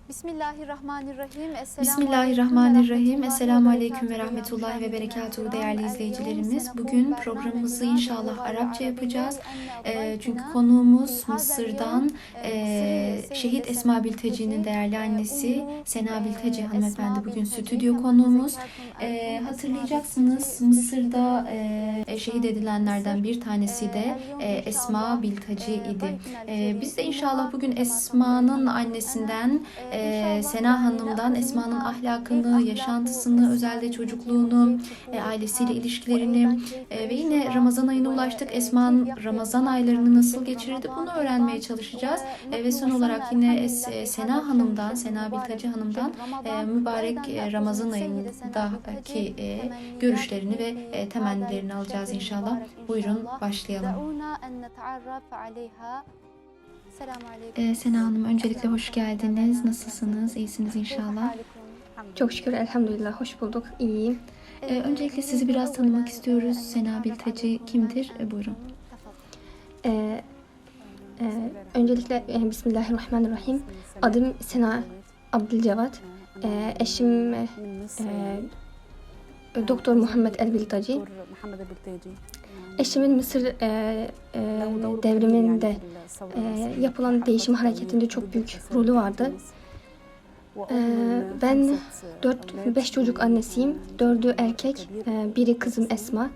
Bismillahirrahmanirrahim. Bismillahirrahmanirrahim. Esselamu Aleyküm ve Rahmetullahi ve Berekatuhu değerli izleyicilerimiz. Bugün programımızı inşallah Arapça yapacağız. Çünkü konuğumuz Mısır'dan Şehit Esma Bilteci'nin değerli annesi Sena Bilteci hanımefendi bugün stüdyo konuğumuz. Hatırlayacaksınız Mısır'da şehit edilenlerden bir tanesi de Esma Bilteci idi. Biz de inşallah bugün Esma'nın annesinden Sena Hanım'dan Esma'nın ahlakını, yaşantısını, özelde çocukluğunu, ailesiyle ilişkilerini ve yine Ramazan ayına ulaştık. Esma'nın Ramazan aylarını nasıl geçirdi bunu öğrenmeye çalışacağız. Ve son olarak yine Sena Hanım'dan, Sena Bilteci Hanım'dan mübarek Ramazan ayındaki görüşlerini ve temennilerini alacağız inşallah. Buyurun başlayalım. Sena Hanım, öncelikle hoş geldiniz. Nasılsınız? İyisiniz inşallah. Çok şükür, elhamdülillah. Hoş bulduk. İyiyim. Öncelikle sizi biraz tanımak istiyoruz. Sena Bilteci kimdir? Buyurun. Öncelikle Bismillahirrahmanirrahim. Adım Sena Abdülcevat. Eşim Doktor Muhammed El Bilteci. Eşimin Mısır devriminde yapılan değişim hareketinde çok büyük rolü vardı. Ben 4-5 çocuk annesiyim. 4'ü erkek, biri kızım Esma.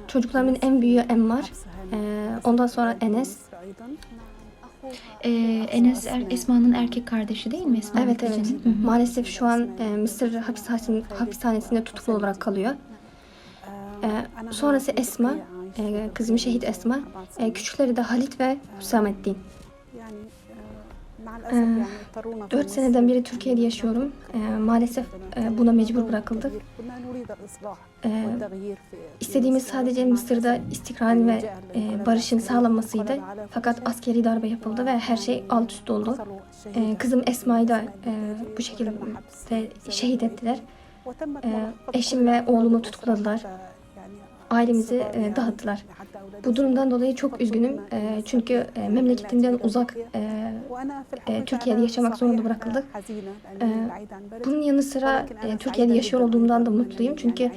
Çocuklarımın en büyüğü Emmar. Ondan sonra Enes. Enes Esma'nın erkek kardeşi değil mi? Esma Evet, evet. Bilteci'nin? Hı hı. Maalesef şu an Mısır hapishanesinde tutuklu olarak kalıyor. Sonrası Esma, kızım şehit Esma. Küçükleri de Halit ve Hüsamettin. 4 seneden beri Türkiye'de yaşıyorum. Maalesef buna mecbur bırakıldık. İstediğimiz sadece Mısır'da istikrar ve barışın sağlanmasıydı. Fakat askeri darbe yapıldı ve her şey alt üst oldu. Kızım Esma'yı da bu şekilde şehit ettiler. Eşim ve oğlumu tutukladılar. Ailemizi dağıttılar. Bu durumdan dolayı çok üzgünüm. Çünkü memleketimden uzak Türkiye'de yaşamak zorunda bırakıldık. Bunun yanı sıra Türkiye'de yaşıyor olduğumdan da mutluyum. Çünkü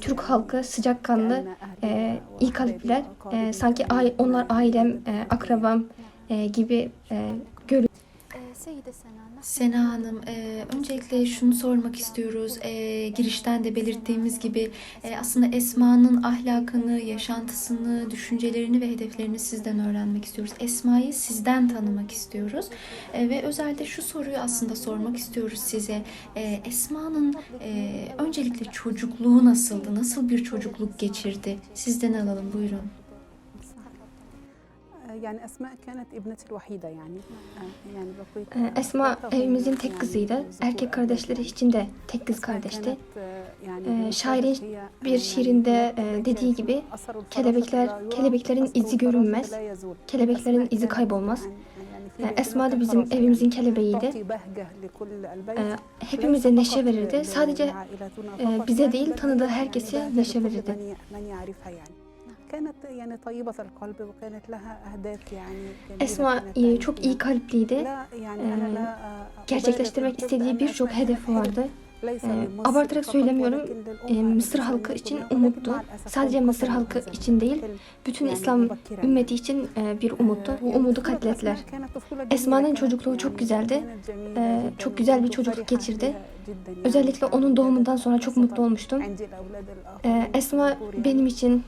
Türk halkı sıcakkanlı, iyi kalpliler. Sanki onlar ailem, akrabam gibi görüyorum. Sena Hanım, öncelikle şunu sormak istiyoruz. Girişten de belirttiğimiz gibi aslında Esma'nın ahlakını, yaşantısını, düşüncelerini ve hedeflerini sizden öğrenmek istiyoruz. Esma'yı sizden tanımak istiyoruz. Ve özellikle şu soruyu aslında sormak istiyoruz size. Esma'nın öncelikle çocukluğu nasıldı? Nasıl bir çocukluk geçirdi? Sizden alalım, buyurun. Esma evimizin tek kızıydı. Erkek kardeşleri için de tek kız kardeşti. Şairin bir şiirinde dediği gibi kelebeklerin izi görünmez, kelebeklerin izi kaybolmaz. Esma da bizim evimizin kelebeğiydi. Hepimize neşe verirdi. Sadece bize değil, tanıdığı herkese neşe verirdi. Esma çok iyi kalpliydi. Gerçekleştirmek istediği birçok hedefi vardı. Abartarak söylemiyorum, Mısır halkı için umuttu. Sadece Mısır halkı için değil, bütün İslam ümmeti için bir umuttu. Bu umudu katlettiler. Esma'nın çocukluğu çok güzeldi. Çok güzel bir çocukluk geçirdi. Özellikle onun doğumundan sonra çok mutlu olmuştum. Esma benim için,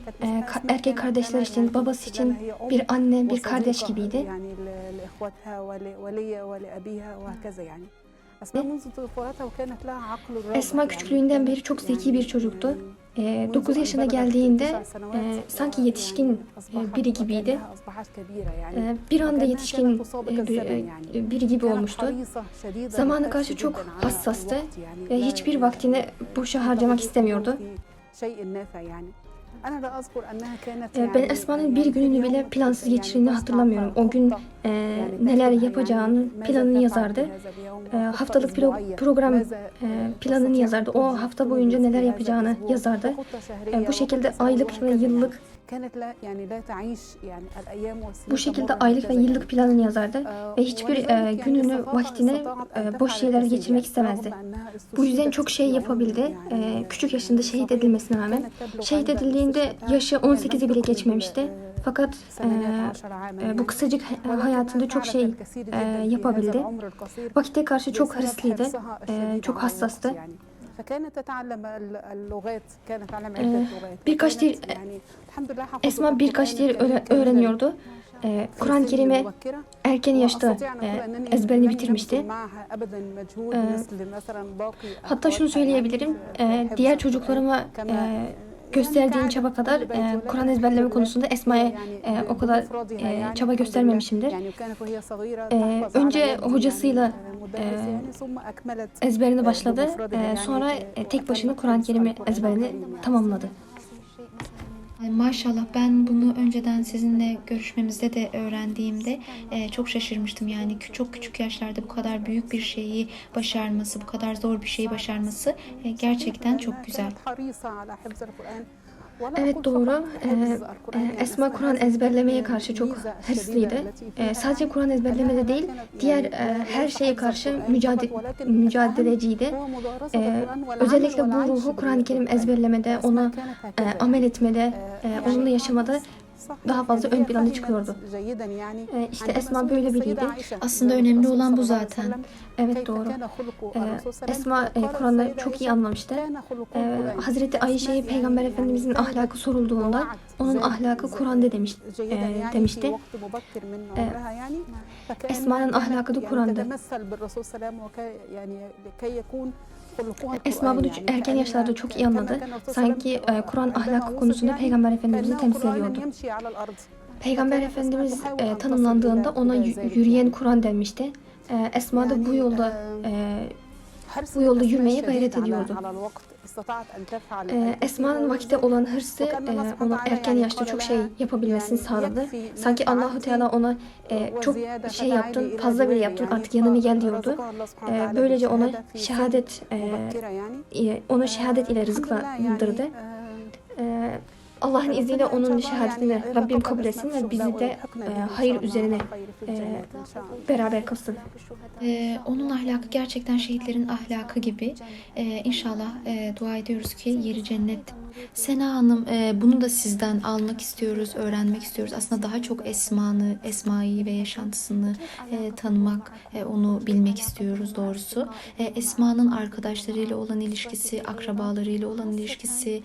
erkek kardeşler için, babası için bir anne, bir kardeş gibiydi. Esma küçüklüğünden beri çok zeki bir çocuktu. 9 yaşına geldiğinde sanki yetişkin biri gibiydi. Bir anda yetişkin biri gibi olmuştu. Zamana karşı çok hassastı ve hiçbir vaktini boşa harcamak istemiyordu. Ben Esma'nın bir gününü bile plansız geçirdiğini hatırlamıyorum. O gün neler yapacağını planını yazardı. Haftalık program planını yazardı. O hafta boyunca neler yapacağını yazardı. Bu şekilde aylık ve yıllık Bu şekilde aylık ve yıllık planını yazardı ve hiçbir gününü, vaktini boş şeylerle geçirmek istemezdi. Bu yüzden çok şey yapabildi. Küçük yaşında şehit edilmesine rağmen. Şehit edildiğinde yaşı 18'i bile geçmemişti. Fakat bu kısacık hayatında çok şey yapabildi. Vakite karşı çok hırslıydı, çok hassastı. Birkaç dil, Esma birkaç dil öğreniyordu. Kur'an-ı Kerim'i erken yaşta ezberini bitirmişti. Hatta şunu söyleyebilirim, diğer çocuklarıma gösterdiğim çaba kadar Kur'an ezberleme konusunda Esma'ya o kadar çaba göstermemişimdir. Önce hocasıyla ezberini başladı. Sonra tek başına Kur'an-ı Kerim'i ezberini tamamladı. Maşallah, ben bunu önceden sizinle görüşmemizde de öğrendiğimde çok şaşırmıştım. Yani çok küçük yaşlarda bu kadar büyük bir şeyi başarması, bu kadar zor bir şeyi başarması gerçekten çok güzel. Evet, doğru. Esma Kur'an ezberlemeye karşı çok hırslıydı. Sadece Kur'an ezberlemede değil, diğer her şeye karşı mücadeleciydi. Özellikle bu ruhu Kur'an-ı Kerim ezberlemede, ona amel etmede, onunla yaşamada daha fazla ön plana çıkıyordu. İşte Esma böyle biriydi. Aslında önemli olan bu zaten. Evet, doğru. Esma Kur'an'ı çok iyi anlamıştı. Hazreti Ayşe'ye Peygamber Efendimizin ahlakı sorulduğunda onun ahlakı Kur'an'da demişti. Esma'nın ahlakı da Kur'an'da. Esma bunu erken yaşlarda çok iyi anladı. Sanki Kur'an ahlakı konusunda Peygamber Efendimiz'i temsil ediyordu. Peygamber Efendimiz tanımlandığında ona yürüyen Kur'an denmişti. Esma da bu yolda yürümeye gayret ediyordu. Esma'nın vakte olan hırsı ona erken yaşta çok şey yapabilmesini sağladı. Sanki Allahu Teala ona çok şey yaptın, fazla bile yaptın, artık yanına gel diyordu. Böylece ona şehadet ile rızıklandırdı. Allah'ın izniyle onun şehadetini Rabbim kabul etsin ve bizi de hayır üzerine beraber kılsın. Onun ahlakı gerçekten şehitlerin ahlakı gibi. İnşallah dua ediyoruz ki yeri cennet. Sena Hanım, bunu da sizden almak istiyoruz, öğrenmek istiyoruz. Aslında daha çok Esma'yı ve yaşantısını tanımak, onu bilmek istiyoruz doğrusu. Esma'nın arkadaşlarıyla olan ilişkisi, akrabalarıyla olan ilişkisi,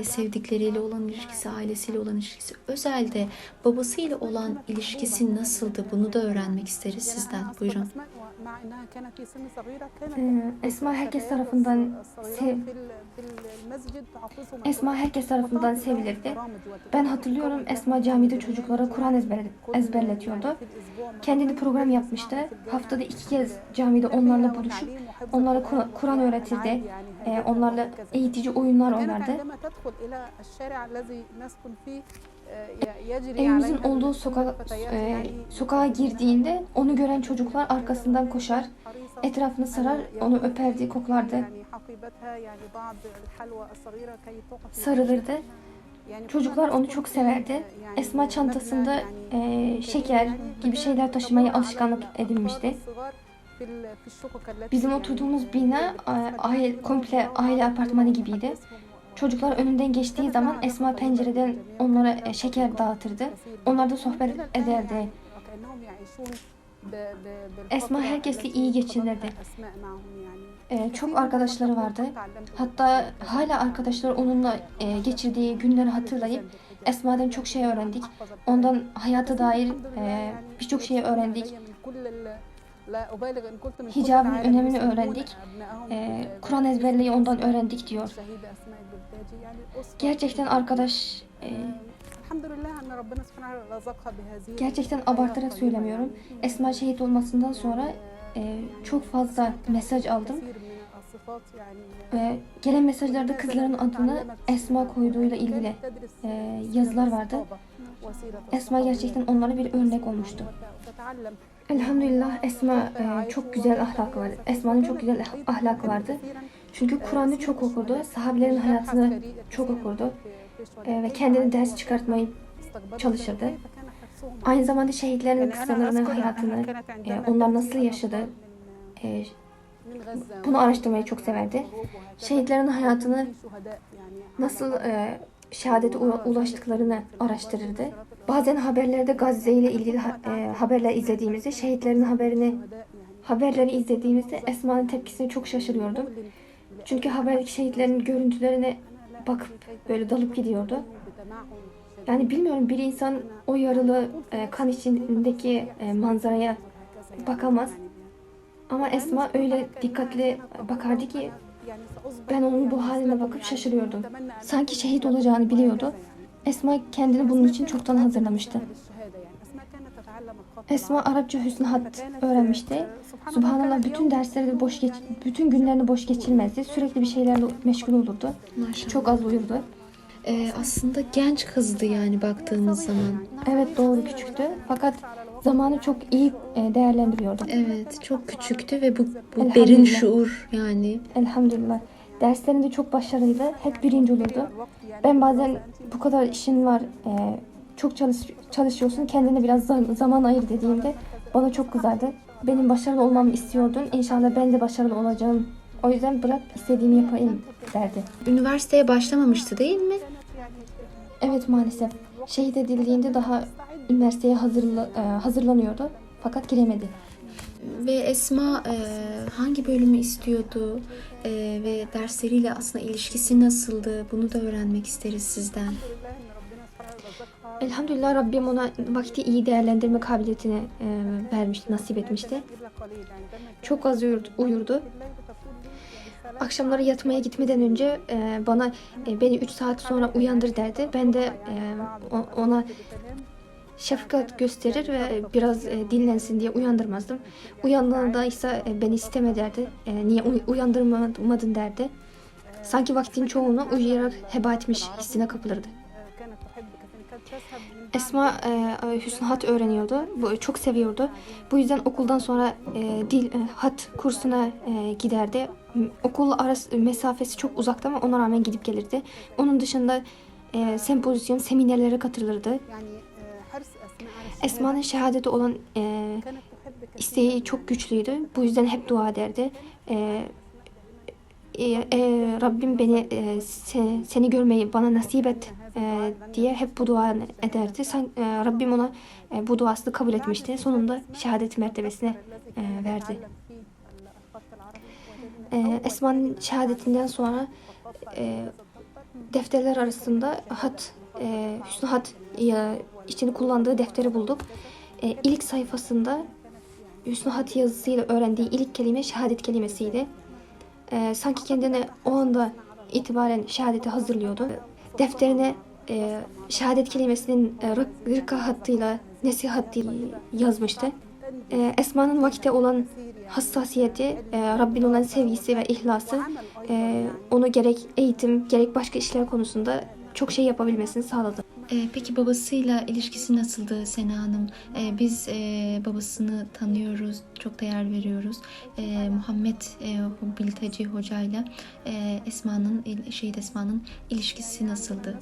sevdikleriyle olan ilişkisi, ailesiyle olan ilişkisi, özelde babasıyla olan ilişkisi nasıldı? Bunu da öğrenmek isteriz sizden. Buyurun. Esma herkes tarafından sevilirdi. Ben hatırlıyorum, Esma camide çocuklara Kur'an ezberletiyordu. Kendini program yapmıştı. Haftada 2 kez camide onlarla buluşup onlara Kur'an öğretirdi. Onlarla eğitici oyunlar oynardı. Evimizin olduğu sokağa girdiğinde onu gören çocuklar arkasından koşar, etrafını sarar, onu öperdi, koklardı, sarılırdı. Çocuklar onu çok severdi. Esma çantasında şeker gibi şeyler taşımaya alışkanlık edinmişti. Bizim oturduğumuz bina komple aile apartmanı gibiydi. Çocuklar önünden geçtiği zaman Esma pencereden onlara şeker dağıtırdı. Onlar da sohbet ederdi. Esma herkesle iyi geçinirdi. Çok arkadaşları vardı. Hatta hala arkadaşlar onunla geçirdiği günleri hatırlayıp Esma'dan çok şey öğrendik. Ondan hayata dair birçok şey öğrendik. Hicabın önemini öğrendik. Kur'an ezberleyi ondan öğrendik diyor. Gerçekten arkadaş, gerçekten abartarak söylemiyorum. Esma şehit olmasından sonra çok fazla mesaj aldım. Gelen mesajlarda kızların adını Esma koyduğuyla ilgili yazılar vardı. Esma gerçekten onlara bir örnek olmuştu. Elhamdülillah Esma çok güzel ahlakı vardı. Esma'nın çok güzel ahlakı vardı. Çünkü Kur'an'ı çok okurdu. Sahabelerin hayatını çok okurdu. ve kendini ders çıkartmayı çalışırdı. Aynı zamanda şehitlerin kıssalarını, hayatını, onlar nasıl yaşadı, bunu araştırmayı çok severdi. Şehitlerin hayatını nasıl şehadete ulaştıklarını araştırırdı. Bazen haberlerde Gazze ile ilgili haberler izlediğimizde, şehitlerin haberleri izlediğimizde Esma'nın tepkisine çok şaşırıyordum. Çünkü haberdeki şehitlerin görüntülerine bakıp böyle dalıp gidiyordu. Yani bilmiyorum, bir insan o yaralı kan içindeki manzaraya bakamaz. Ama Esma öyle dikkatli bakardı ki ben onun bu haline bakıp şaşırıyordum. Sanki şehit olacağını biliyordu. Esma kendini bunun için çoktan hazırlamıştı. Esma Arapça hüsnü hat öğrenmişti. Subhanallah, bütün dersleri de bütün günlerini boş geçirmezdi. Sürekli bir şeylerle meşgul olurdu. Maşallah. Çok az uyurdu. Aslında genç kızdı yani baktığımız zaman. Evet, doğru, küçüktü. Fakat zamanı çok iyi değerlendiriyordu. Evet, çok küçüktü ve bu Elhamdülillah. derin şuur yani. Elhamdülillah. Derslerinde çok başarılıydı. Hep birinci olurdu. Ben bazen bu kadar işin var, çok çalışıyorsun, kendine biraz zaman ayır dediğimde bana çok kızardı. Benim başarılı olmamı istiyordun. İnşallah ben de başarılı olacağım. O yüzden bırak, istediğimi yapayım derdi. Üniversiteye başlamamıştı değil mi? Evet, maalesef. Şehit edildiğinde daha üniversiteye hazırlanıyordu. Fakat giremedi. Ve Esma hangi bölümü istiyordu ve dersleriyle aslında ilişkisi nasıldı? Bunu da öğrenmek isteriz sizden. Elhamdülillah, Rabbim ona vakti iyi değerlendirme kabiliyetini vermişti, nasip etmişti. Çok az uyurdu. Akşamları yatmaya gitmeden önce beni 3 saat sonra uyandır derdi. Ben de ona şefkat gösterir ve biraz dinlensin diye uyandırmazdım. Uyandığında ise beni sitem ederdi. Niye uyandırmadın derdi. Sanki vaktin çoğunu uyuyarak heba etmiş hissine kapılırdı. Esma hüsnü hat öğreniyordu. Çok seviyordu. Bu yüzden okuldan sonra hat kursuna giderdi. Okul arası mesafesi çok uzakta ama ona rağmen gidip gelirdi. Onun dışında sempozisyon, seminerlere katılırdı. Esma'nın şehadeti olan isteği çok güçlüydü. Bu yüzden hep dua ederdi. Rabbim seni görmeyi bana nasip et diye hep bu dua ederdi. Rabbim ona bu duasını kabul etmişti. Sonunda şehadet mertebesine verdi. Esma'nın şehadetinden sonra defterler arasında hüsnü hat için kullandığı defteri bulduk. İlk sayfasında hüsnü hat yazısıyla öğrendiği ilk kelime şehadet kelimesiydi. Sanki kendine o anda itibaren şehadeti hazırlıyordu. Defterine şehadet kelimesinin rıka hattıyla, nesih hattıyla yazmıştı. Esma'nın vakite olan hassasiyeti, Rabbin olan sevgisi ve ihlası onu gerek eğitim, gerek başka işler konusunda çok şey yapabilmesini sağladı. Peki babasıyla ilişkisi nasıldı Sena Hanım? Biz babasını tanıyoruz, çok değer veriyoruz. Muhammed Bilteci hocayla Şehit Esma'nın ilişkisi nasıldı?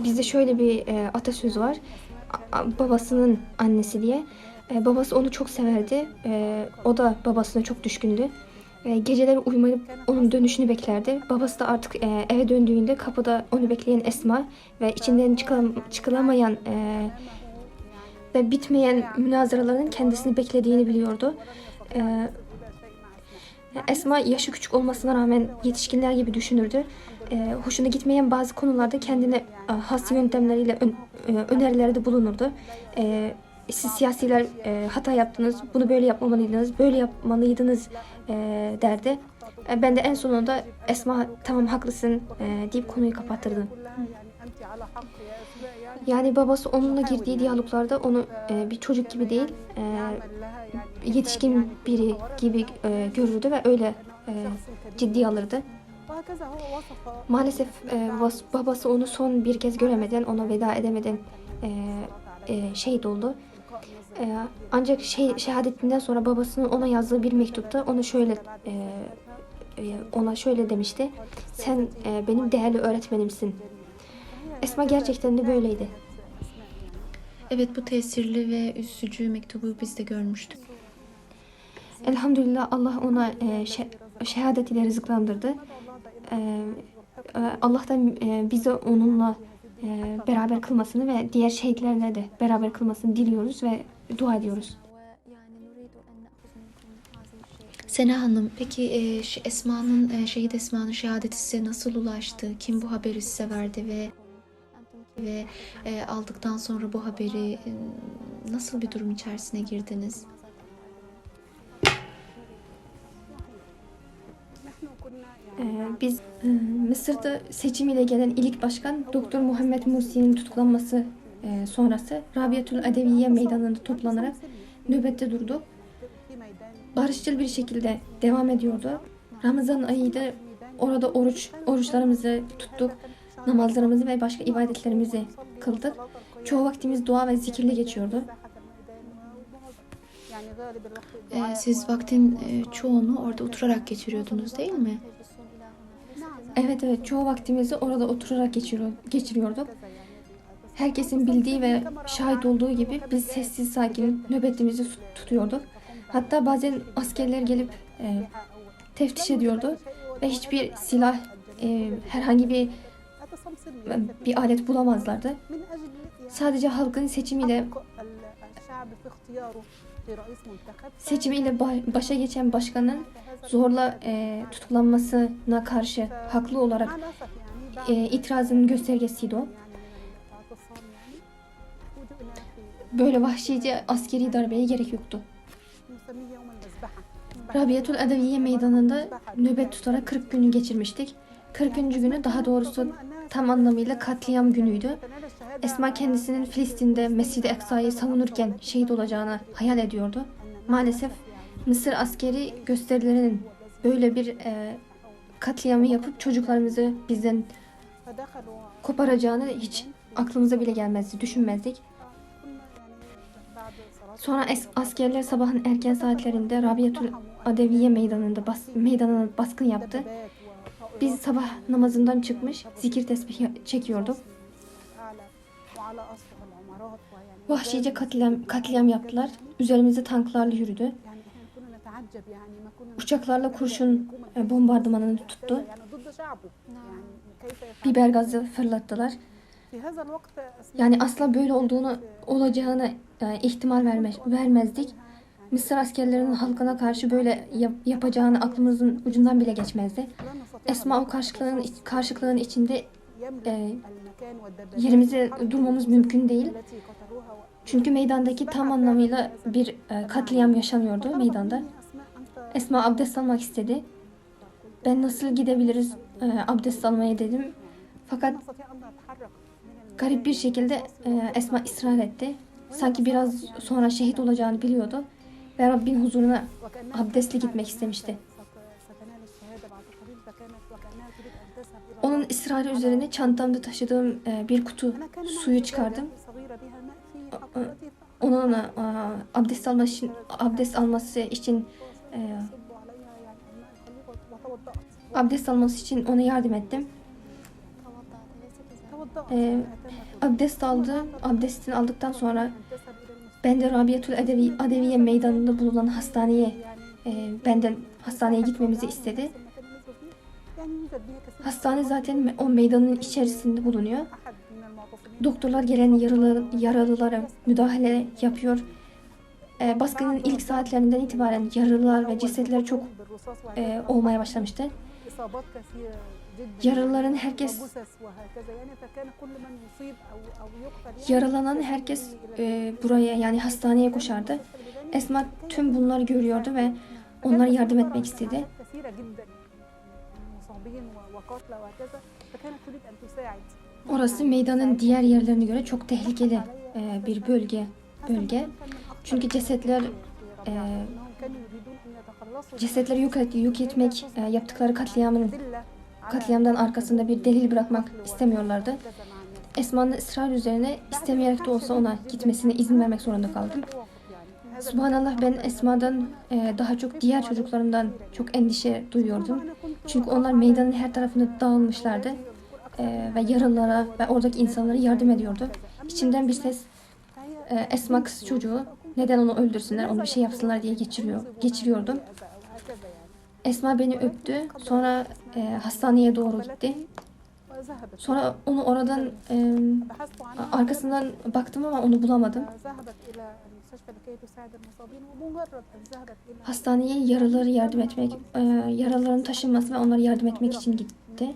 Bizde şöyle bir atasöz var. Babasının annesi diye. Babası onu çok severdi. O da babasına çok düşkündü. Geceleri uyumayıp onun dönüşünü beklerdi. Babası da artık eve döndüğünde kapıda onu bekleyen Esma ve içinden çıkılamayan ve bitmeyen münazaraların kendisini beklediğini biliyordu. Esma yaşı küçük olmasına rağmen yetişkinler gibi düşünürdü. Hoşuna gitmeyen bazı konularda kendine has yöntemleriyle önerilerde bulunurdu. Siz siyasiler hata yaptınız, bunu böyle yapmamalıydınız, böyle yapmalıydınız derdi. Ben de en sonunda Esma tamam haklısın deyip konuyu kapatırdım. Yani babası onunla girdiği diyaloglarda onu bir çocuk gibi değil, yetişkin biri gibi görürdü ve öyle ciddiye alırdı. Maalesef babası onu son bir kez göremeden, ona veda edemeden şehit oldu. Ancak şehadetinden sonra babasının ona yazdığı bir mektupta ona şöyle demişti: sen benim değerli öğretmenimsin Esma gerçekten de böyleydi. Evet, bu tesirli ve üzücü mektubu biz de görmüştük. Elhamdülillah Allah ona şehadet ile rızıklandırdı. Allah'tan bizi onunla beraber kılmasını ve diğer şehitlerle de beraber kılmasını diliyoruz ve dua ediyoruz. Sena Hanım, peki Şehit Esma'nın şehadeti size nasıl ulaştı? Kim bu haberi size verdi ve aldıktan sonra bu haberi nasıl bir durum içerisine girdiniz? Biz Mısır'da seçim ile gelen ilk başkan Doktor Muhammed Mursi'nin tutuklanması sonrası Rabiatül Adeviye meydanında toplanarak nöbette durdu. Barışçıl bir şekilde devam ediyordu. Ramazan ayıydı. Orada oruçlarımızı tuttuk. Namazlarımızı ve başka ibadetlerimizi kıldık. Çoğu vaktimiz dua ve zikirle geçiyordu. Siz vaktin çoğunu orada oturarak geçiriyordunuz, değil mi? Evet, çoğu vaktimizi orada oturarak geçiriyorduk. Herkesin bildiği ve şahit olduğu gibi biz sessiz sakin nöbetimizi tutuyorduk. Hatta bazen askerler gelip teftiş ediyordu ve hiçbir silah, herhangi bir alet bulamazlardı. Sadece halkın seçimiyle başa geçen başkanın zorla tutuklanmasına karşı haklı olarak itirazının göstergesiydi o. Böyle vahşice askeri darbeye gerek yoktu. Rabiatül Adeviye meydanında nöbet tutarak 40 günü geçirmiştik. 40. günü, daha doğrusu tam anlamıyla katliam günüydü. Esma kendisinin Filistin'de Mescid-i Aksa'yı savunurken şehit olacağını hayal ediyordu. Maalesef Mısır askeri gösterilerinin böyle bir katliamı yapıp çocuklarımızı bizden koparacağını hiç aklımıza bile gelmezdi, düşünmezdik. Sonra askerler sabahın erken saatlerinde Rabiatül Adeviye meydanına baskın yaptı. Biz sabah namazından çıkmış zikir tesbih çekiyorduk. Vahşice katliam yaptılar. Üzerimize tanklarla yürüdü. Uçaklarla kurşun bombardımanını tuttu. Biber gazı fırlattılar. Yani asla böyle olacağını ihtimal vermezdik. Mısır askerlerinin halkına karşı böyle yapacağını aklımızın ucundan bile geçmezdi. Esma o karşılıklığın içinde yerimizde durmamız mümkün değil. Çünkü meydandaki tam anlamıyla bir katliam yaşanıyordu meydanda. Esma abdest almak istedi. Ben nasıl gidebiliriz abdest almaya dedim. Fakat garip bir şekilde Esma ısrar etti. Sanki biraz sonra şehit olacağını biliyordu ve Rabbin huzuruna abdestli gitmek istemişti. Onun ısrarı üzerine çantamda taşıdığım bir kutu suyu çıkardım. Onun abdest alması için ona yardım ettim. Abdest aldı. Abdestini aldıktan sonra ben de Rabiatül Adeviye meydanında bulunan benden hastaneye gitmemizi istedi. Hastane zaten o meydanın içerisinde bulunuyor. Doktorlar gelen yaralılara müdahale yapıyor. Baskının ilk saatlerinden itibaren yaralılar ve cesetler çok olmaya başlamıştı. Yaralanan herkes buraya, yani hastaneye koşardı. Esma tüm bunları görüyordu ve onlara yardım etmek istedi. Orası meydanın diğer yerlerine göre çok tehlikeli bir bölge. Çünkü cesetleri yok etmek, yaptıkları katliamdan arkasında bir delil bırakmak istemiyorlardı. Esma'nın ısrar üzerine istemeyerek de olsa ona gitmesine izin vermek zorunda kaldım. Subhanallah, ben Esma'dan daha çok diğer çocuklarımdan çok endişe duyuyordum. Çünkü onlar meydanın her tarafında dağılmışlardı. ve yaralılara ve oradaki insanlara yardım ediyordu. İçimden bir ses Esma kız çocuğu, neden onu öldürsünler, onu bir şey yapsınlar diye geçiriyordum. Esma beni öptü. Sonra hastaneye doğru gitti. Sonra onu oradan arkasından baktım ama onu bulamadım. Hastaneye yaralılara yardım etmek, yaralıların taşınması ve onlara yardım etmek için gitti.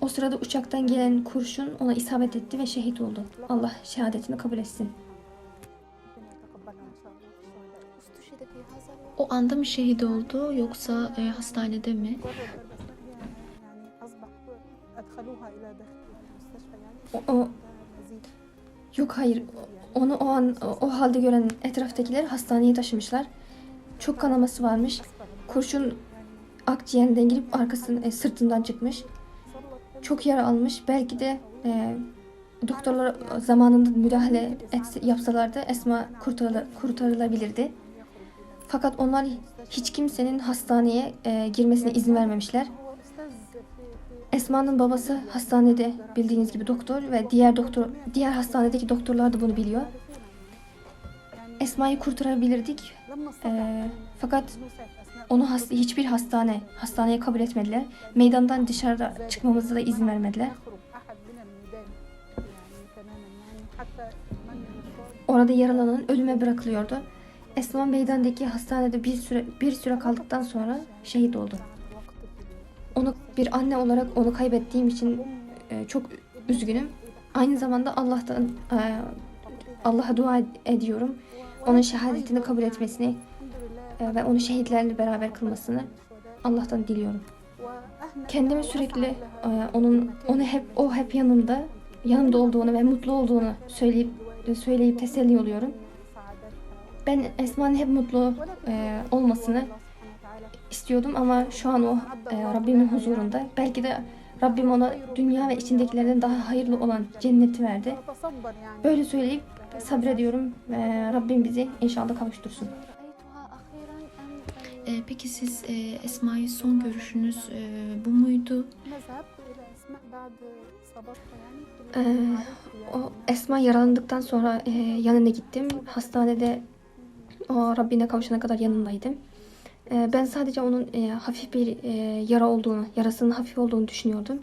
O sırada uçaktan gelen kurşun ona isabet etti ve şehit oldu. Allah şehadetini kabul etsin. O anda mı şehit oldu yoksa hastanede mi? O yok, hayır. Onu o halde gören etraftakiler hastaneye taşımışlar. Çok kanaması varmış. Kurşun akciğerinden girip sırtından çıkmış. Çok yara almış. Belki de doktorlar zamanında müdahale yapsalardı Esma kurtarılabilirdi. Fakat onlar hiç kimsenin hastaneye girmesine izin vermemişler. Esma'nın babası hastanede bildiğiniz gibi doktor ve diğer hastanedeki doktorlar da bunu biliyor. Esma'yı kurtarabilirdik. Fakat onu hiçbir hastaneye kabul etmediler. Meydandan dışarıda çıkmamıza da izin vermediler. Orada yaralanan ölüme bırakılıyordu. Esma meydandaki hastanede bir süre kaldıktan sonra şehit oldu. Onu bir anne olarak onu kaybettiğim için çok üzgünüm. Aynı zamanda Allah'a dua ediyorum. Onun şehadetini kabul etmesini ve onu şehitlerle beraber kılmasını Allah'tan diliyorum. Kendimi sürekli o hep yanımda olduğunu ve mutlu olduğunu söyleyip teselli oluyorum. Ben Esma'nın hep mutlu olmasını istiyordum ama şu an o Rabbimin huzurunda. Belki de Rabbim ona dünya ve içindekilerden daha hayırlı olan cenneti verdi. Böyle söyleyip sabrediyorum ve Rabbim bizi inşallah kavuştursun. Peki siz Esma'yı son görüşünüz bu muydu? O Esma yaralandıktan sonra yanına gittim. Hastanede o Rabbine kavuşana kadar yanındaydım. Ben sadece onun hafif bir yarasının hafif olduğunu düşünüyordum.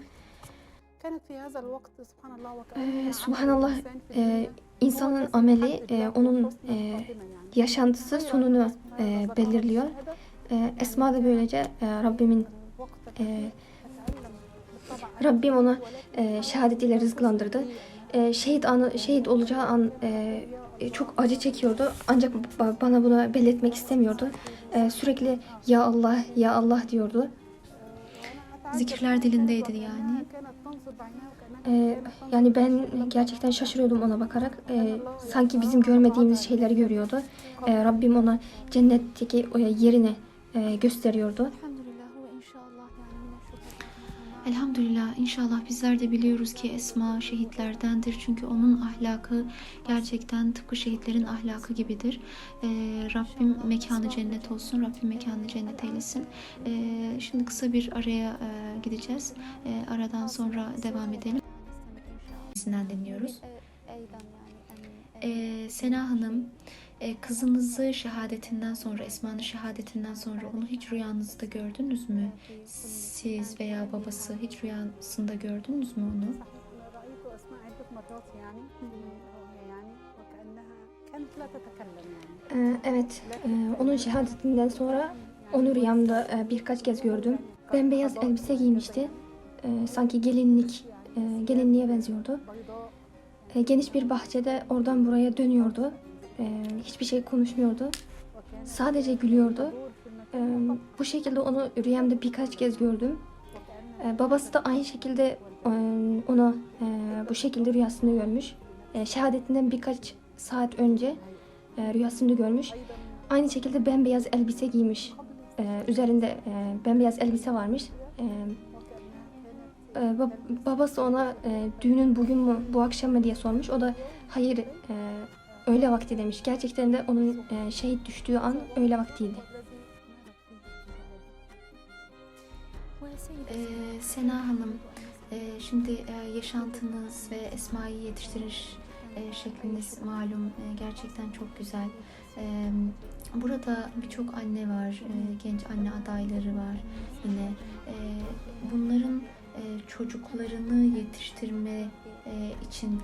Subhanallah, insanın ameli onun yaşantısı sonunu belirliyor. Esma da böylece Rabbim ona şehadetiyle rızıklandırdı. Şehit olacağı an çok acı çekiyordu. Ancak bana bunu belirtmek istemiyordu. Sürekli ya Allah, ya Allah diyordu. Zikirler dilindeydi yani. Yani ben gerçekten şaşırıyordum ona bakarak. Sanki bizim görmediğimiz şeyleri görüyordu. Rabbim ona cennetteki yerini gösteriyordu. Elhamdülillah, inşallah bizler de biliyoruz ki Esma şehitlerdendir. Çünkü onun ahlakı gerçekten tıpkı şehitlerin ahlakı gibidir. Rabbim mekanı cennet olsun, Rabbim mekanı cennet eylesin. Şimdi kısa bir araya gideceğiz. Aradan sonra devam edelim. Sinden dinliyoruz. Sena Hanım, kızınızı şehadetinden sonra, Esma'nın şehadetinden sonra onu hiç rüyanızda gördünüz mü? Siz veya babası hiç rüyasında gördünüz mü onu? Evet, onun şehadetinden sonra onu rüyamda birkaç kez gördüm. Bembeyaz elbise giymişti. Sanki gelinliğe benziyordu. Geniş bir bahçede oradan buraya dönüyordu. Hiçbir şey konuşmuyordu. Sadece gülüyordu. Bu şekilde onu rüyamda birkaç kez gördüm. Babası da aynı şekilde ona bu şekilde rüyasını görmüş. Şehadetinden birkaç saat önce rüyasını görmüş. Aynı şekilde bembeyaz elbise giymiş. Üzerinde bembeyaz elbise varmış. Babası ona düğünün bugün mü, bu akşam mı diye sormuş. O da hayır, öğle vakti demiş. Gerçekten de onun şehit düştüğü an öğle vaktiydi. Sena Hanım, Şimdi yaşantınız ve Esma'yı yetiştiriş şekliniz malum gerçekten çok güzel. Burada birçok anne var, genç anne adayları var yine. Bunların çocuklarını yetiştirme için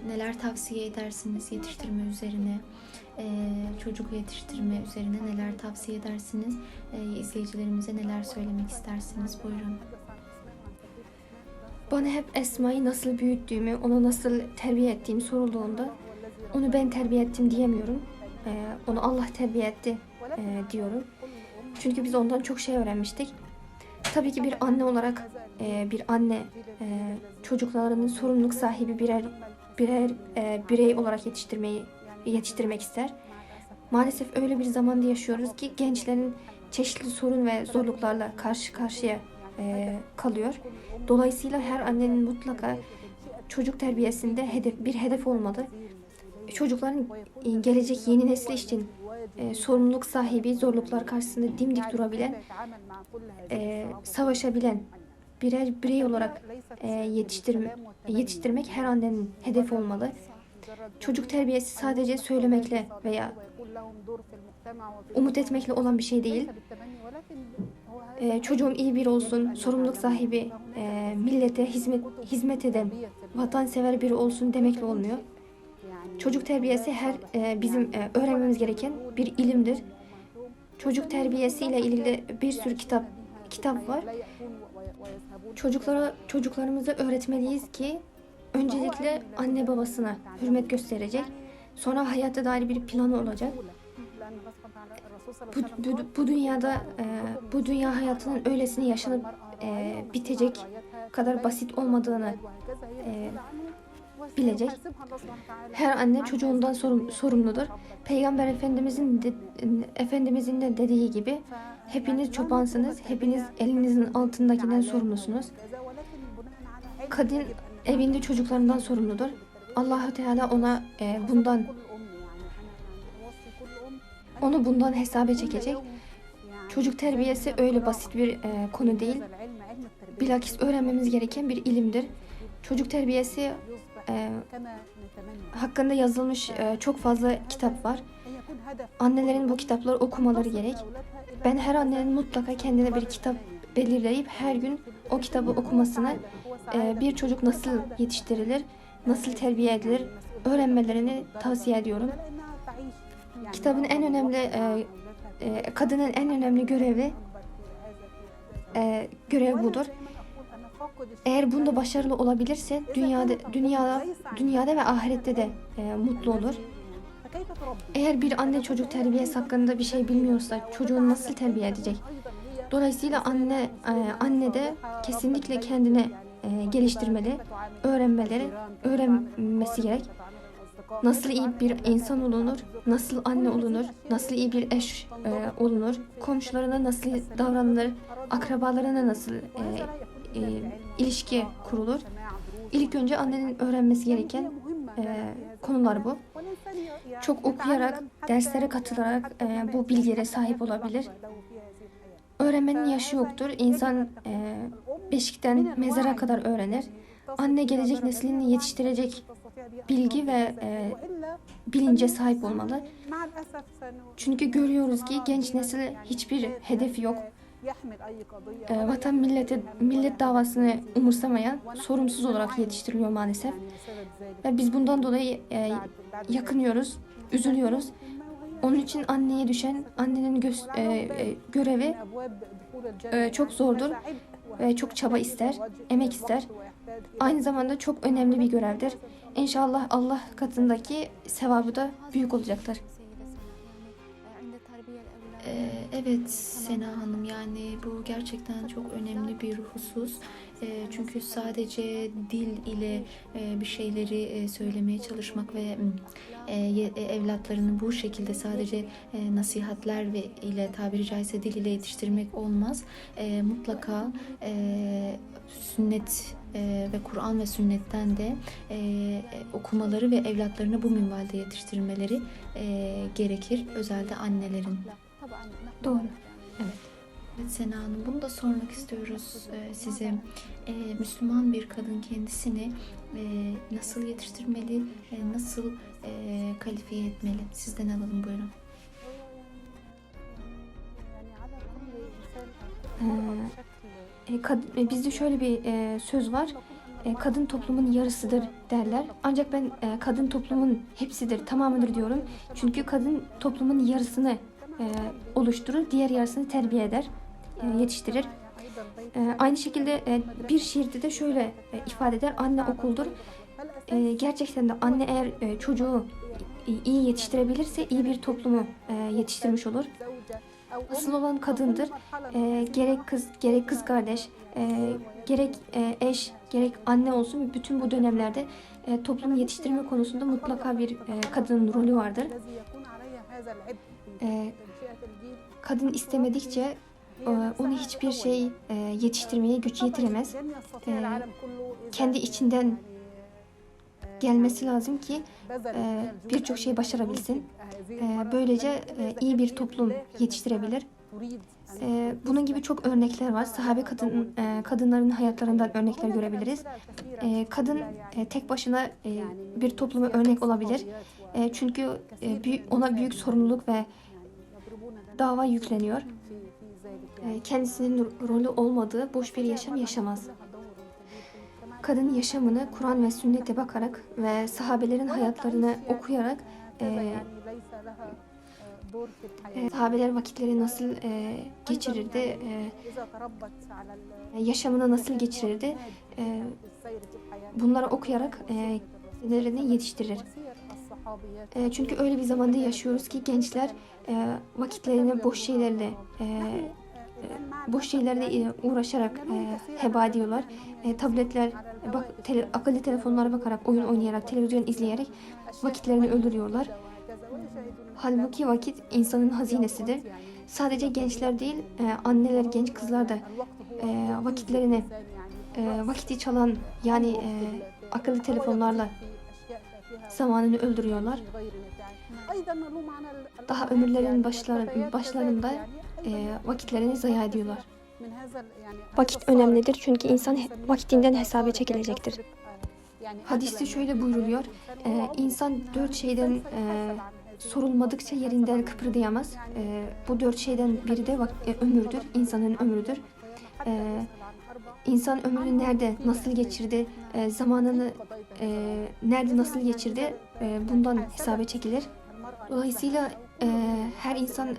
neler tavsiye edersiniz yetiştirme üzerine? Çocuk yetiştirme üzerine neler tavsiye edersiniz? İzleyicilerimize neler söylemek istersiniz? Buyurun. Bana hep Esma'yı nasıl büyüttüğümü, onu nasıl terbiye ettiğim sorulduğunda onu ben terbiye ettim diyemiyorum. Onu Allah terbiye etti diyorum. Çünkü biz ondan çok şey öğrenmiştik. Tabii ki bir anne olarak bir anne çocuklarının sorumluluk sahibi birey olarak yetiştirmek ister. Maalesef öyle bir zamanda yaşıyoruz ki gençlerin çeşitli sorun ve zorluklarla karşı karşıya kalıyor. Dolayısıyla her annenin mutlaka çocuk terbiyesinde bir hedef olmalı. Çocukların gelecek yeni nesli için sorumluluk sahibi, zorluklar karşısında dimdik durabilen, savaşabilen birer birey olarak yetiştirmek her annenin hedefi olmalı. Çocuk terbiyesi sadece söylemekle veya umut etmekle olan bir şey değil. Çocuğum iyi biri olsun, sorumluluk sahibi, millete hizmet eden, vatansever biri olsun demekle olmuyor. Çocuk terbiyesi bizim öğrenmemiz gereken bir ilimdir. Çocuk terbiyesi ile ilgili bir sürü kitap var. Çocuklarımıza öğretmeliyiz ki öncelikle anne babasına hürmet gösterecek. Sonra hayata dair bir planı olacak. Bu dünya hayatının öylesine yaşanıp bitecek kadar basit olmadığını bilecek. Her anne çocuğundan sorumludur. Peygamber Efendimizin de dediği gibi hepiniz çobansınız, hepiniz elinizin altındakinden sorumlusunuz. Kadın evinde çocuklarından sorumludur. Allah-u Teala onu bundan hesaba çekecek. Çocuk terbiyesi öyle basit bir konu değil. Bilakis öğrenmemiz gereken bir ilimdir. Çocuk terbiyesi hakkında yazılmış çok fazla kitap var. Annelerin bu kitapları okumaları gerek. Ben her annenin mutlaka kendine bir kitap belirleyip her gün o kitabı okumasını, bir çocuk nasıl yetiştirilir, nasıl terbiye edilir öğrenmelerini tavsiye ediyorum. Kitabın en önemli, kadının en önemli görev budur. Eğer bunda başarılı olabilirse dünyada ve ahirette de mutlu olur. Eğer bir anne çocuk terbiyesi hakkında bir şey bilmiyorsa çocuğunu nasıl terbiye edecek? Dolayısıyla anne de kesinlikle kendini geliştirmeli, öğrenmesi gerek. Nasıl iyi bir insan olunur, nasıl anne olunur, nasıl iyi bir eş olunur, komşularına nasıl davranılır, akrabalarına nasıl ilişki kurulur. İlk önce annenin öğrenmesi gereken konular bu. Çok okuyarak, derslere katılarak bu bilgilere sahip olabilir. Öğrenmenin yaşı yoktur. İnsan beşikten mezara kadar öğrenir. Anne gelecek neslini yetiştirecek bilgi ve bilince sahip olmalı. Çünkü görüyoruz ki genç nesil hiçbir hedefi yok. Vatan millet davasını umursamayan, sorumsuz olarak yetiştiriliyor maalesef. Ve biz bundan dolayı yakınıyoruz, üzülüyoruz. Onun için anneye düşen, annenin görevi çok zordur ve çok çaba ister, emek ister. Aynı zamanda çok önemli bir görevdir. İnşallah Allah katındaki sevabı da büyük olacaktır. Evet Sena Hanım, yani bu gerçekten çok önemli bir husus. Çünkü sadece dil ile bir şeyleri söylemeye çalışmak ve evlatlarını bu şekilde sadece nasihatler ile, tabiri caizse dil ile yetiştirmek olmaz. Mutlaka sünnet ve Kur'an ve sünnetten de okumaları ve evlatlarını bu minvalde yetiştirmeleri gerekir. Özellikle annelerin. Doğru. Evet. Evet Sena Hanım, bunu da sormak istiyoruz size. Müslüman bir kadın kendisini nasıl yetiştirmeli, nasıl kalifiye etmeli? Sizden alalım, buyurun. Bizde şöyle bir söz var. Kadın toplumun yarısıdır derler. Ancak ben kadın toplumun hepsidir, tamamıdır diyorum. Çünkü kadın toplumun yarısını oluşturur, diğer yarısını terbiye eder, yetiştirir. Aynı şekilde bir şiirde de şöyle ifade eder: anne okuldur. Gerçekten de anne eğer çocuğu iyi yetiştirebilirse iyi bir toplumu yetiştirmiş olur. Asıl olan kadındır. Gerek kız kardeş, gerek eş, gerek anne olsun, bütün bu dönemlerde toplumu yetiştirme konusunda mutlaka bir kadının rolü vardır. Kadın istemedikçe onu hiçbir şey yetiştirmeye güç yetiremez. Kendi içinden gelmesi lazım ki birçok şey başarabilsin. Böylece iyi bir toplum yetiştirebilir. Bunun gibi çok örnekler var. Sahabe kadınların hayatlarından örnekler görebiliriz. Kadın tek başına bir topluma örnek olabilir. Çünkü ona büyük sorumluluk ve dava yükleniyor. Kendisinin rolü olmadığı boş bir yaşam yaşamaz. Kadın yaşamını Kur'an ve sünnete bakarak ve sahabelerin hayatlarını okuyarak sahabeler vakitleri nasıl geçirirdi, yaşamını nasıl geçirirdi, bunları okuyarak kendilerini yetiştirir. Çünkü öyle bir zamanda yaşıyoruz ki gençler vakitlerini boş şeylerle uğraşarak heba ediyorlar. Tabletler, akıllı telefonlara bakarak, oyun oynayarak, televizyon izleyerek vakitlerini öldürüyorlar. Halbuki vakit insanın hazinesidir. Sadece gençler değil, anneler, genç kızlar da vakiti çalan, yani akıllı telefonlarla zamanını öldürüyorlar. Daha ömürlerinin başlarında vakitlerini zayi ediyorlar. Vakit önemlidir çünkü insan vaktinden hesaba çekilecektir. Hadiste şöyle buyruluyor: insan 4 şeyden sorulmadıkça yerinden kıpırdayamaz. Bu 4 şeyden biri de ömürdür, insanın ömrüdür. İnsan ömrünü nerede, nasıl geçirdi, zamanını nerede, nasıl geçirdi, bundan hesaba çekilir. Dolayısıyla her insan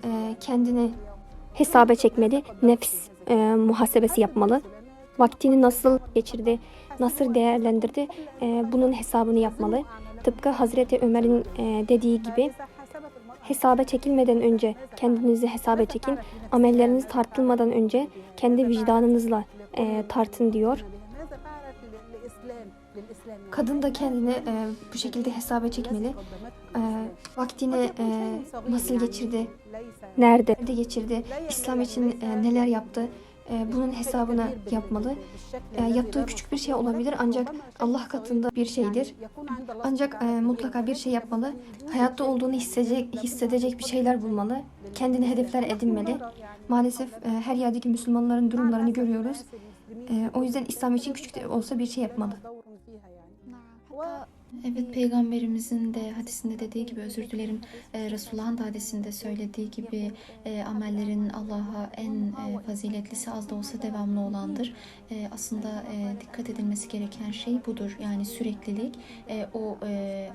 kendini hesaba çekmeli, nefs muhasebesi yapmalı. Vaktini nasıl geçirdi, nasıl değerlendirdi, bunun hesabını yapmalı. Tıpkı Hazreti Ömer'in dediği gibi, hesaba çekilmeden önce kendinizi hesaba çekin, amelleriniz tartılmadan önce kendi vicdanınızla tartın diyor. Kadın da kendini bu şekilde hesaba çekmeli. Vaktini nasıl geçirdi, nerede geçirdi, İslam için neler yaptı, bunun hesabını yapmalı. Yaptığı küçük bir şey olabilir ancak Allah katında bir şeydir. Ancak mutlaka bir şey yapmalı. Hayatta olduğunu hissedecek bir şeyler bulmalı. Kendine hedefler edinmeli. Maalesef her yerdeki Müslümanların durumlarını görüyoruz. O yüzden İslam için küçük de olsa bir şey yapmalı. Evet, Peygamberimizin de hadisinde dediği gibi, özür dilerim, Resulullah'ın da hadisinde söylediği gibi, amellerin Allah'a en faziletlisi az da olsa devamlı olandır. Aslında dikkat edilmesi gereken şey budur. Yani süreklilik o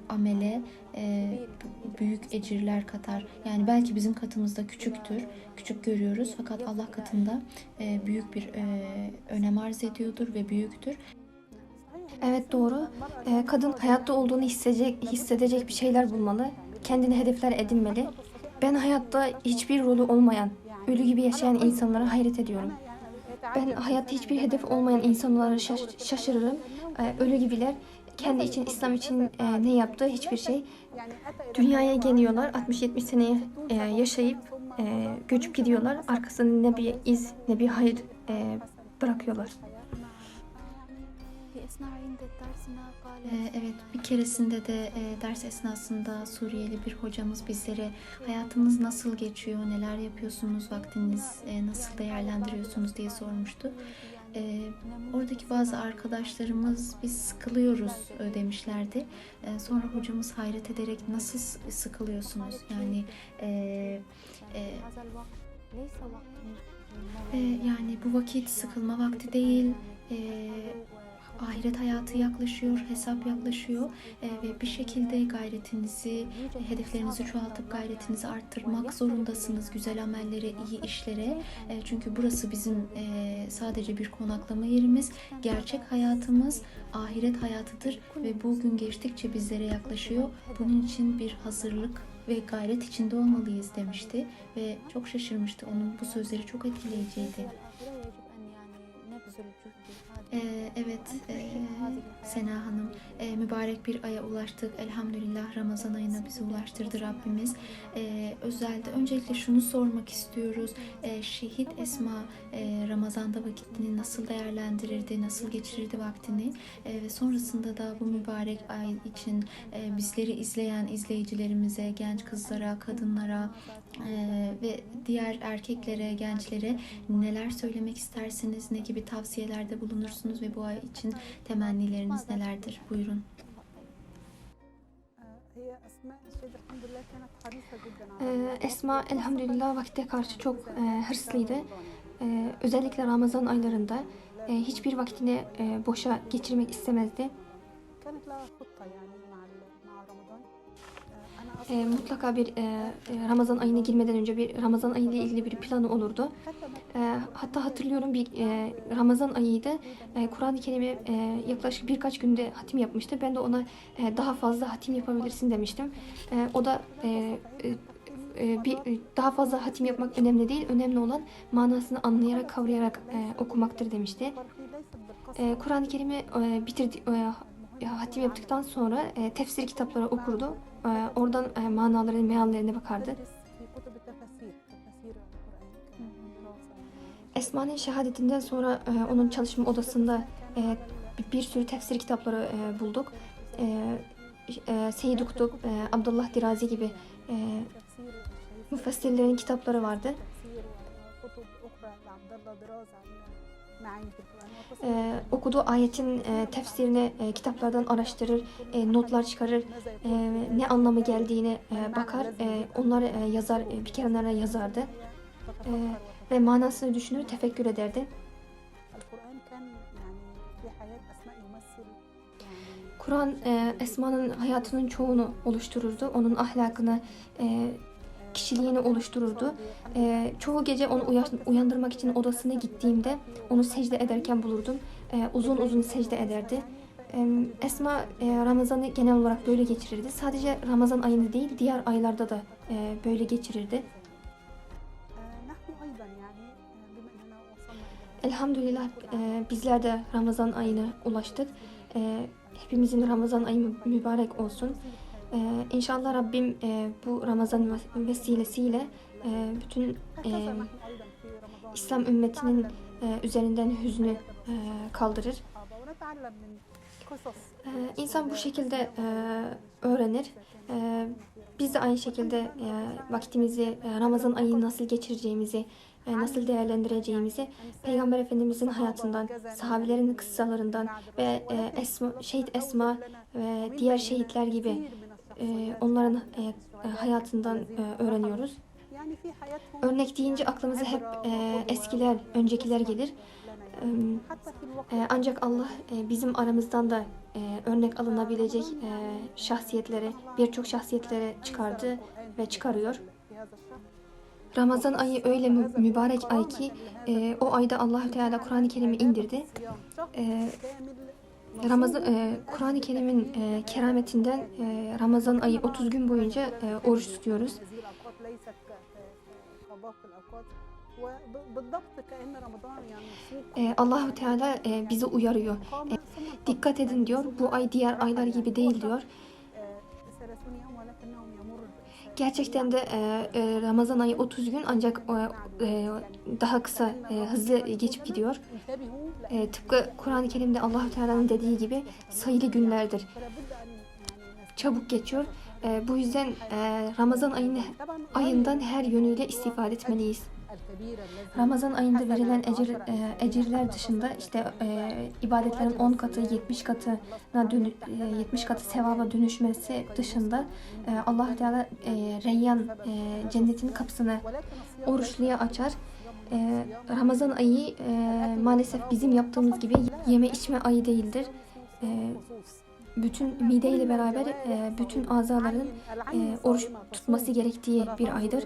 amele büyük ecirler katar. Yani belki bizim katımızda küçüktür, küçük görüyoruz fakat Allah katında büyük bir önem arz ediyordur ve büyüktür. Evet, doğru. Kadın hayatta olduğunu hissedecek bir şeyler bulmalı. Kendine hedefler edinmeli. Ben hayatta hiçbir rolü olmayan, ölü gibi yaşayan insanlara hayret ediyorum. Ben hayatta hiçbir hedef olmayan insanlara şaşırırım. Ölü gibiler. Kendi için, İslam için ne yaptığı hiçbir şey. Dünyaya geliyorlar. 60-70 seneye yaşayıp göçüp gidiyorlar. Arkasında ne bir iz, ne bir hayır bırakıyorlar. Evet, bir keresinde de ders esnasında Suriyeli bir hocamız bizlere hayatınız nasıl geçiyor, neler yapıyorsunuz, vaktiniz nasıl değerlendiriyorsunuz diye sormuştu. Oradaki bazı arkadaşlarımız biz sıkılıyoruz demişlerdi. Sonra hocamız hayret ederek nasıl sıkılıyorsunuz? Yani yani bu vakit sıkılma vakti değil. Ahiret hayatı yaklaşıyor, hesap yaklaşıyor ve bir şekilde gayretinizi, hedeflerinizi çoğaltıp gayretinizi arttırmak zorundasınız. Güzel amellere, iyi işlere. Çünkü burası bizim sadece bir konaklama yerimiz. Gerçek hayatımız ahiret hayatıdır ve bu gün geçtikçe bizlere yaklaşıyor. Bunun için bir hazırlık ve gayret içinde olmalıyız demişti ve çok şaşırmıştı. Onun bu sözleri çok etkileyiciydi. Evet, Sena Hanım, mübarek bir aya ulaştık. Elhamdülillah Ramazan ayına bizi ulaştırdı Rabbimiz. Özellikle öncelikle şunu sormak istiyoruz. Şehit Esma Ramazan'da vakitini nasıl değerlendirirdi, nasıl geçirirdi vaktini? Ve sonrasında da bu mübarek ay için bizleri izleyen izleyicilerimize, genç kızlara, kadınlara ve diğer erkeklere, gençlere neler söylemek istersiniz, ne gibi tavsiyelerde bulunursunuz ve bu ay için temennileriniz nelerdir? Buyurun. Esma elhamdülillah vakte karşı çok hırslıydı. Özellikle Ramazan aylarında hiçbir vaktini boşa geçirmek istemezdi. Mutlaka bir Ramazan ayına girmeden önce bir Ramazan ayı ile ilgili bir planı olurdu. Hatta hatırlıyorum bir Ramazan ayıydı. Kur'an-ı Kerim'i yaklaşık birkaç günde hatim yapmıştı. Ben de ona daha fazla hatim yapabilirsin demiştim. O da daha fazla hatim yapmak önemli değil. Önemli olan manasını anlayarak, kavrayarak okumaktır demişti. Kur'an-ı Kerim'i hatim yaptıktan sonra tefsir kitapları okurdu. Oradan manaların, meallerine bakardı. Esma'nın şehadetinden sonra onun çalışma odasında bir sürü tefsir kitapları bulduk. Seyyid Kutub, Abdullah Dirazi gibi müfessirlerin kitapları vardı. Okuduğu ayetin tefsirini kitaplardan araştırır, notlar çıkarır, ne anlamı geldiğini bakar, onları yazar, bir kenara yazardı ve manasını düşünür, tefekkür ederdi. Kur'an Esma'nın hayatının çoğunu oluştururdu, onun ahlakını, kişiliğini oluştururdu. Çoğu gece onu uyandırmak için odasına gittiğimde onu secde ederken bulurdum. Uzun uzun secde ederdi. Esma Ramazan'ı genel olarak böyle geçirirdi. Sadece Ramazan ayını değil, diğer aylarda da böyle geçirirdi. Elhamdülillah bizler de Ramazan ayına ulaştık. Hepimizin Ramazan ayı mübarek olsun. İnşallah Rabbim bu Ramazan vesilesiyle bütün İslam ümmetinin üzerinden hüznü kaldırır. İnsan bu şekilde öğrenir. Biz de aynı şekilde vaktimizi, Ramazan ayını nasıl geçireceğimizi, nasıl değerlendireceğimizi Peygamber Efendimizin hayatından, sahabelerin kıssalarından ve Şehit Esma ve diğer şehitler gibi onların hayatından öğreniyoruz. Örnek deyince aklımıza hep eskiler, öncekiler gelir. Ancak Allah bizim aramızdan da örnek alınabilecek şahsiyetleri, birçok şahsiyetlere çıkardı ve çıkarıyor. Ramazan ayı öyle mübarek ay ki o ayda Allahü Teala Kur'an-ı Kerim'i indirdi. Kur'an-ı Kerim'in kerametinden Ramazan ayı 30 gün boyunca oruç tutuyoruz. Allahu Teala bizi uyarıyor. Dikkat edin diyor. Bu ay diğer aylar gibi değil diyor. Gerçekten de Ramazan ayı 30 gün ancak daha kısa, hızlı geçip gidiyor. Tıpkı Kur'an-ı Kerim'de Allah-u Teala'nın dediği gibi sayılı günlerdir. Çabuk geçiyor. Bu yüzden Ramazan ayından her yönüyle istifade etmeliyiz. Ramazan ayında verilen ecirler dışında işte ibadetlerin 10 katı, 70 katı sevaba dönüşmesi dışında Allah Teala Reyyan cennetin kapısını oruçluya açar. Ramazan ayı maalesef bizim yaptığımız gibi yeme içme ayı değildir. Bütün mideyle beraber bütün azaların oruç tutması gerektiği bir aydır.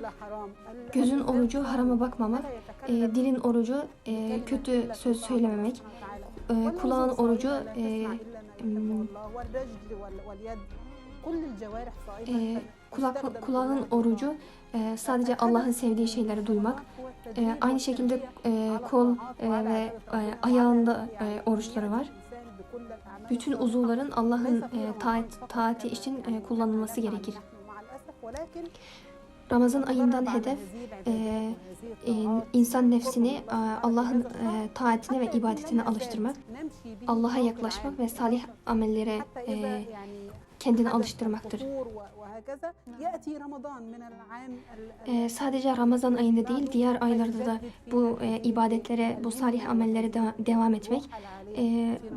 Gözün orucu harama bakmamak, dilin orucu kötü söz söylememek, kulağın orucu kulağın orucu sadece Allah'ın sevdiği şeyleri duymak. Aynı şekilde kol ve ayağında oruçları var. Bütün uzuvların Allah'ın taati için kullanılması gerekir. Ramazan ayından hedef insan nefsini Allah'ın taatine ve ibadetine alıştırmak, Allah'a yaklaşmak ve salih amellere kendini alıştırmaktır. Sadece Ramazan ayında değil, diğer aylarda da bu ibadetlere, bu salih amellere devam etmek.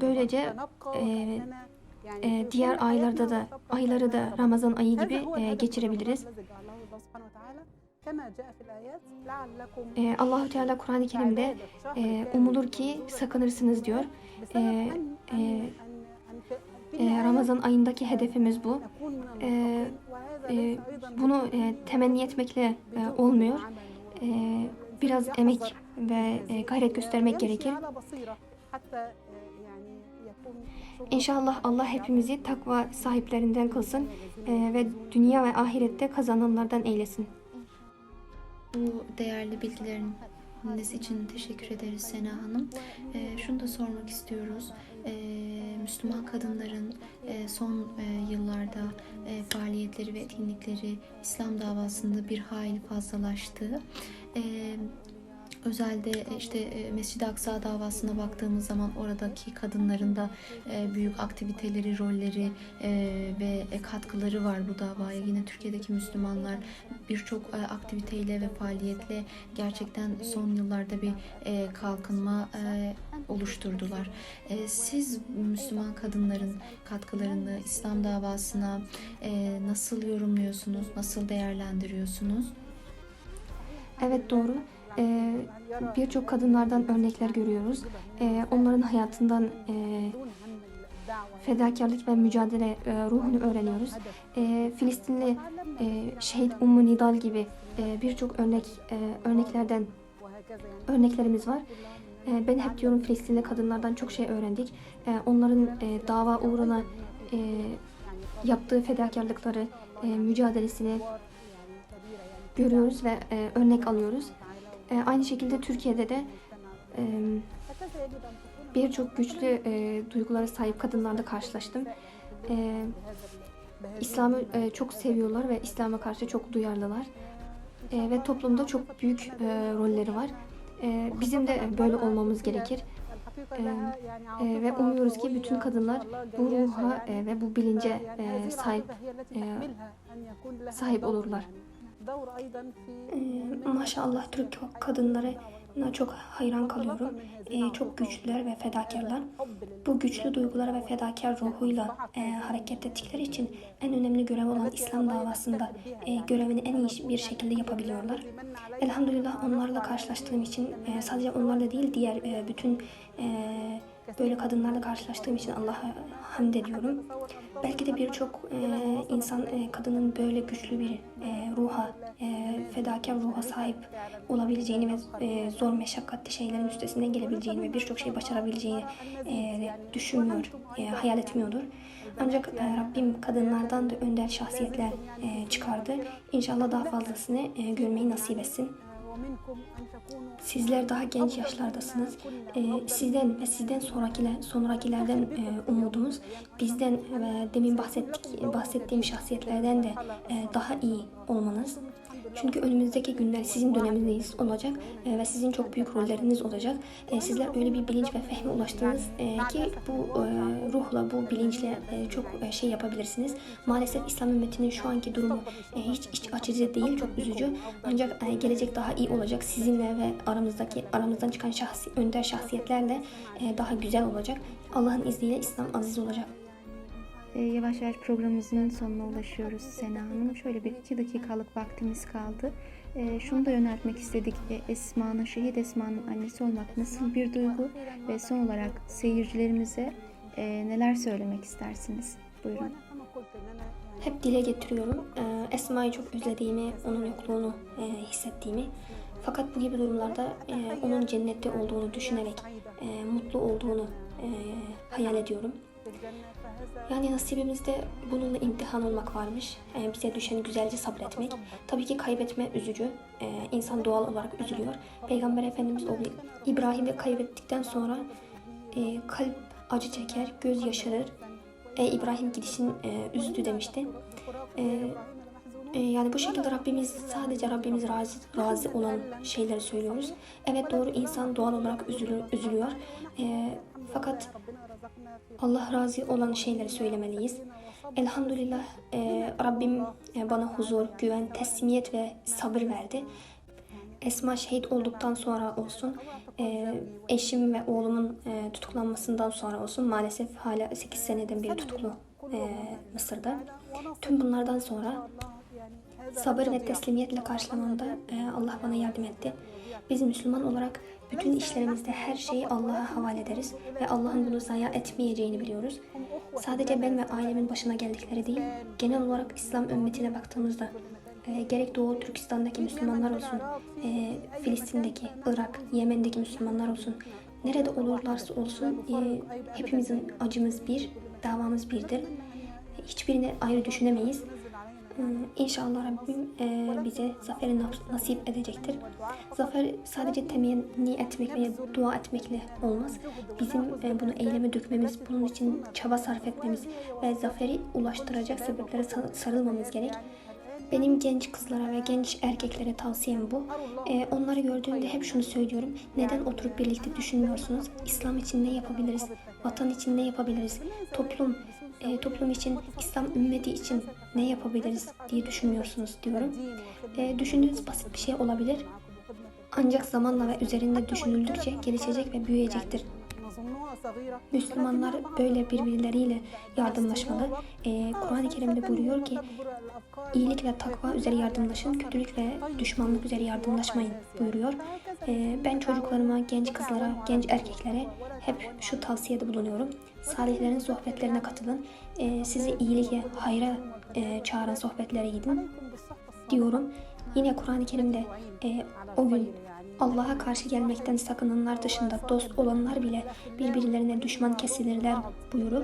Böylece diğer ayları da Ramazan ayı gibi geçirebiliriz. Allah-u Teala Kur'an-ı Kerim'de umulur ki sakınırsınız diyor. Ramazan ayındaki hedefimiz bu. Bunu temenni etmekle olmuyor. Biraz emek ve gayret göstermek gerekir. İnşallah Allah hepimizi takva sahiplerinden kılsın ve dünya ve ahirette kazananlardan eylesin. Bu değerli bilgileriniz için teşekkür ederiz Sena Hanım. Şunu da sormak istiyoruz. Müslüman kadınların son yıllarda faaliyetleri ve etkinlikleri İslam davasında bir hayli fazlalaştı. Özellikle işte Mescid-i Aksa davasına baktığımız zaman oradaki kadınların da büyük aktiviteleri, rolleri ve katkıları var bu davaya. Yine Türkiye'deki Müslümanlar birçok aktiviteyle ve faaliyetle gerçekten son yıllarda bir kalkınma oluşturdular. Siz Müslüman kadınların katkılarını İslam davasına nasıl yorumluyorsunuz, nasıl değerlendiriyorsunuz? Evet, doğru. Birçok kadınlardan örnekler görüyoruz. Onların hayatından fedakarlık ve mücadele ruhunu öğreniyoruz. Filistinli şehit Ummu Nidal gibi birçok örneklerimiz var. Ben hep diyorum, Filistinli kadınlardan çok şey öğrendik. Onların dava uğruna yaptığı fedakarlıkları, mücadelesini görüyoruz ve örnek alıyoruz. Aynı şekilde Türkiye'de de birçok güçlü duygulara sahip kadınlarla karşılaştım. İslam'ı çok seviyorlar ve İslam'a karşı çok duyarlılar. Ve toplumda çok büyük rolleri var. Bizim de böyle olmamız gerekir. Ve umuyoruz ki bütün kadınlar bu ruha ve bu bilince sahip olurlar. Maşallah, Türk kadınlarına çok hayran kalıyorum. Çok güçlüler ve fedakarlar. Bu güçlü duygular ve fedakar ruhuyla hareket ettikleri için en önemli görev olan İslam davasında görevini en iyi bir şekilde yapabiliyorlar. Elhamdülillah, onlarla karşılaştığım için sadece onlarla değil, diğer bütün böyle kadınlarla karşılaştığım için Allah'a hamd ediyorum. Belki de birçok insan kadının böyle güçlü bir ruha, fedakar ruha sahip olabileceğini ve zor meşakkatli şeylerin üstesinden gelebileceğini ve birçok şey başarabileceğini düşünmüyor, hayal etmiyordur. Ancak Rabbim kadınlardan da önder şahsiyetler çıkardı. İnşallah daha fazlasını görmeyi nasip etsin. Sizler daha genç yaşlardasınız. Sizden ve sizden sonrakilerden umudumuz bizden ve demin bahsettiğim şahsiyetlerden de daha iyi olmanız. Çünkü önümüzdeki günler sizin dönemindeyiz olacak ve sizin çok büyük rolleriniz olacak. Sizler öyle bir bilinç ve fehme ulaştınız ki bu ruhla, bu bilinçle çok şey yapabilirsiniz. Maalesef İslam ümmetinin şu anki durumu hiç iç açıcı değil, çok üzücü. Ancak gelecek daha iyi olacak. Sizinle ve aramızdan çıkan önder şahsiyetlerle daha güzel olacak. Allah'ın izniyle İslam aziz olacak. Yavaş yavaş programımızın sonuna ulaşıyoruz Sena Hanım. Şöyle bir 2 dakikalık vaktimiz kaldı. Şunu da yöneltmek istedik. Esma'nın, Şehit Esma'nın annesi olmak nasıl bir duygu? Ve son olarak seyircilerimize neler söylemek istersiniz? Buyurun. Hep dile getiriyorum. Esma'yı çok özlediğimi, onun yokluğunu hissettiğimi. Fakat bu gibi durumlarda onun cennette olduğunu düşünerek mutlu olduğunu hayal ediyorum. Yani nasibimizde bununla imtihan olmak varmış. Bize düşen güzelce sabretmek. Tabii ki kaybetme üzücü. İnsan doğal olarak üzülüyor. Peygamber Efendimiz oğlu İbrahim'i kaybettikten sonra kalp acı çeker, göz yaşarır. İbrahim gidişin üzdü demişti. Yani bu şekilde sadece Rabbimiz razı olan şeyleri söylüyoruz. Evet, doğru, insan doğal olarak üzülüyor. Fakat Allah razı olan şeyleri söylemeliyiz. Elhamdülillah Rabbim bana huzur, güven, teslimiyet ve sabır verdi. Esma şehit olduktan sonra olsun, eşim ve oğlumun tutuklanmasından sonra olsun, maalesef hala 8 seneden beri tutuklu Mısır'da. Tüm bunlardan sonra sabır ve teslimiyetle karşılamamda Allah bana yardım etti. Biz Müslüman olarak bütün işlerimizde her şeyi Allah'a havale ederiz ve Allah'ın bunu zayi etmeyeceğini biliyoruz. Sadece ben ve ailemin başına geldikleri değil, genel olarak İslam ümmetine baktığımızda gerek Doğu Türkistan'daki Müslümanlar olsun, Filistin'deki, Irak, Yemen'deki Müslümanlar olsun, nerede olurlarsa olsun hepimizin acımız bir, davamız birdir. Hiçbirini ayrı düşünemeyiz. İnşallah Rabbim bize zaferi nasip edecektir. Zafer sadece temenni etmek veya dua etmekle olmaz. Bizim bunu eyleme dökmemiz, bunun için çaba sarf etmemiz ve zaferi ulaştıracak sebeplere sarılmamız gerek. Benim genç kızlara ve genç erkeklere tavsiyem bu. Onları gördüğümde hep şunu söylüyorum. Neden oturup birlikte düşünmüyorsunuz? İslam için ne yapabiliriz? Vatan için ne yapabiliriz? Toplum için, İslam ümmeti için ne yapabiliriz diye düşünmüyorsunuz diyorum. Düşündüğünüz basit bir şey olabilir. Ancak zamanla ve üzerinde düşünüldükçe gelişecek ve büyüyecektir. Müslümanlar böyle birbirleriyle yardımlaşmalı. Kur'an-ı Kerim'de buyuruyor ki iyilik ve takva üzere yardımlaşın, kötülük ve düşmanlık üzere yardımlaşmayın buyuruyor. Ben çocuklarıma, genç kızlara, genç erkeklere hep şu tavsiyede bulunuyorum. Salihlerin sohbetlerine katılın. Sizi iyiliğe, hayra çağıran sohbetlere gidin diyorum. Yine Kur'an-ı Kerim'de o gün Allah'a karşı gelmekten sakınanlar dışında dost olanlar bile birbirlerine düşman kesilirler buyurur.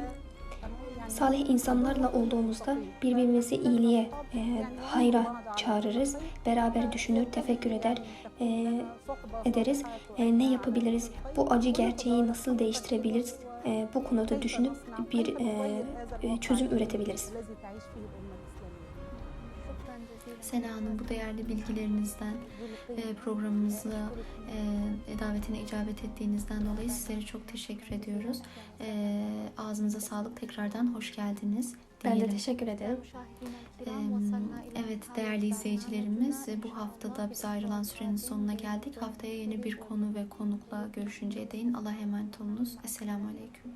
Salih insanlarla olduğumuzda birbirimizi iyiliğe, hayra çağırırız. Beraber düşünür, tefekkür ederiz. Ne yapabiliriz? Bu acı gerçeği nasıl değiştirebiliriz? Bu konuda düşünüp bir çözüm üretebiliriz. Sena Hanım, bu değerli bilgilerinizden, programımıza davetine icabet ettiğinizden dolayı sizlere çok teşekkür ediyoruz. Ağzınıza sağlık, tekrardan hoş geldiniz diyelim. Ben de teşekkür ederim. Evet değerli izleyicilerimiz, bu haftada bize ayrılan sürenin sonuna geldik. Haftaya yeni bir konu ve konukla görüşünceye değin Allah'a emanet olunuz. Esselamu Aleyküm.